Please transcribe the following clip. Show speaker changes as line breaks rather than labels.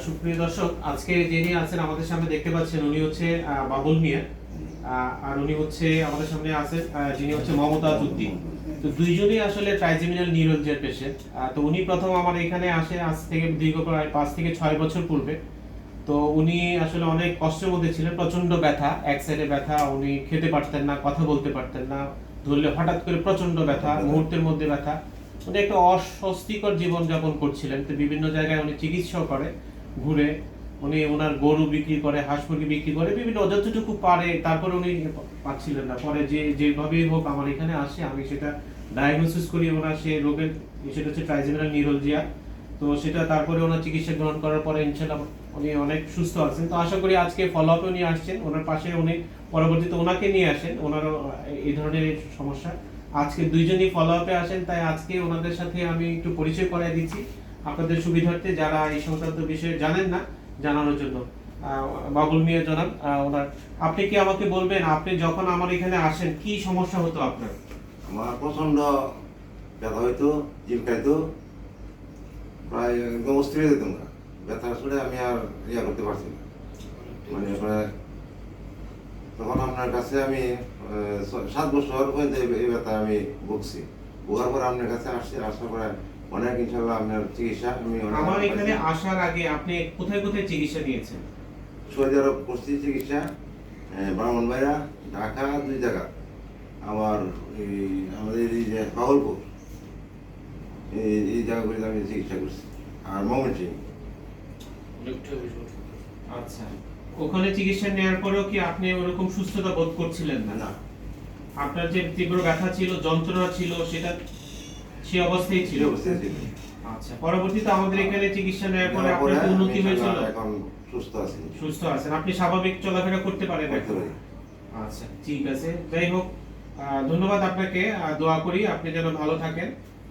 সুপ্রিয় দর্শক, আজকে যিনি আছেন আমাদের সামনে দেখতে পাচ্ছেন উনি হচ্ছে বাবুল মিয়া, আর উনি হচ্ছে আমাদের সামনে আছেন যিনি হচ্ছে মমতাজ উদ্দিন। তো দুইজনই আসলে ট্রাইজেমিনাল নিউরোলজির পেশেন্ট। তো উনি প্রথম আমার এখানে আসে আজ থেকে দীর্ঘ প্রায় 5 থেকে 6 বছর পূর্বে। তো উনি আসলে অনেক কষ্টের মধ্যে ছিলেন, প্রচন্ড ব্যথা, এক সাইডে ব্যথা, উনি খেতে পারতেন না, কথা বলতে পারতেন না, ধরলে হঠাৎ করে প্রচন্ড ব্যথা, মুহূর্তের মধ্যে ব্যথা। উনি একটা অস্বস্তিকর জীবন যাপন করছিলেন। তো বিভিন্ন জায়গায় উনি চিকিৎসাও করে, ঘুরে উনি ওনার গরু বিক্রি করে, হাঁস মুরগি বিক্রি করে, বিভিন্ন যতটুকু পারে, তারপরে উনি পাচ্ছিলেন না। পরে যেভাবেই হোক আমার এখানে আসে, আমি সেটা ডায়াগনোসিস করি ওনার সে রোগের, সেটা হচ্ছে ট্রাইজেমিনাল নিউরোলজিয়া। তো সেটা তারপরে ওনার চিকিৎসা গ্রহণ করার পরে ইনশাআল্লাহ উনি অনেক সুস্থ আছেন। তো আশা করি আজকে ফলো আপে উনি আসছেন, ওনার পাশে উনি পরবর্তীতে ওনাকে নিয়ে আসেন, ওনারও এই ধরনের সমস্যা। আজকে দুইজনই ফলো আপে আসেন, তাই আজকে ওনাদের সাথে আমি একটু পরিচয় করাই দিচ্ছি আপনাদের সুবিধার্থে, যারা এই সংক্রান্ত বিষয়ে জানেন না, জানানোর জন্য। বাবুল মিয়া জনাব, ওনার, আপনি কি আমাকে বলবেন আপনি যখন আমার এখানে আসেন কি সমস্যা হতো আপনার?
আমার প্রচন্ড ব্যথা হইতো, চিলকাইতো, প্রায় একদম অস্থির হয়ে যেতাম না। ব্যথা শুনে আমি আর করতে পারছি না। মানে তখন আপনার কাছে আমি 7 বছর পর্যন্ত এই ব্যথা আমি ভুগছি। ভোগার পর আপনার কাছে আসছি, আসার পরে অনেক ইনশাল্লাহ আপনার চিকিৎসা আমি
আমার এখানে আসার আগে আপনি কোথায় কোথায় চিকিৎসা নিয়েছেন?
সৌদি আরব করছি চিকিৎসা, ব্রাহ্মণবাড়িয়া, ঢাকা, 2 জায়গা। আবার আমাদের এই যে বাউলপুর, এই জায়গাগুলিতে আমি চিকিৎসা করছি, আর ময়মনসিং।
আচ্ছা, ওখানে চিকিৎসা নেওয়ার পরেও কি আপনি ওরকম সুস্থতা বোধ করছিলেন না?
না,
আপনার যে তীব্র ব্যথা ছিল, যন্ত্রণা ছিল, সেটা সেই অবস্থায় ছিল? আচ্ছা, পরবর্তীতে আমাদের এখানে চিকিৎসা নেওয়ার পরে আপনার কি উন্নতি হয়েছিল?
এখন সুস্থ আছি।
সুস্থ আছেন, আপনি স্বাভাবিক চলাফেরা করতে পারেন এখন? আচ্ছা, ঠিক আছে। যাই হোক, ধন্যবাদ আপনাকে, দোয়া করি আপনি যেন ভালো থাকেন।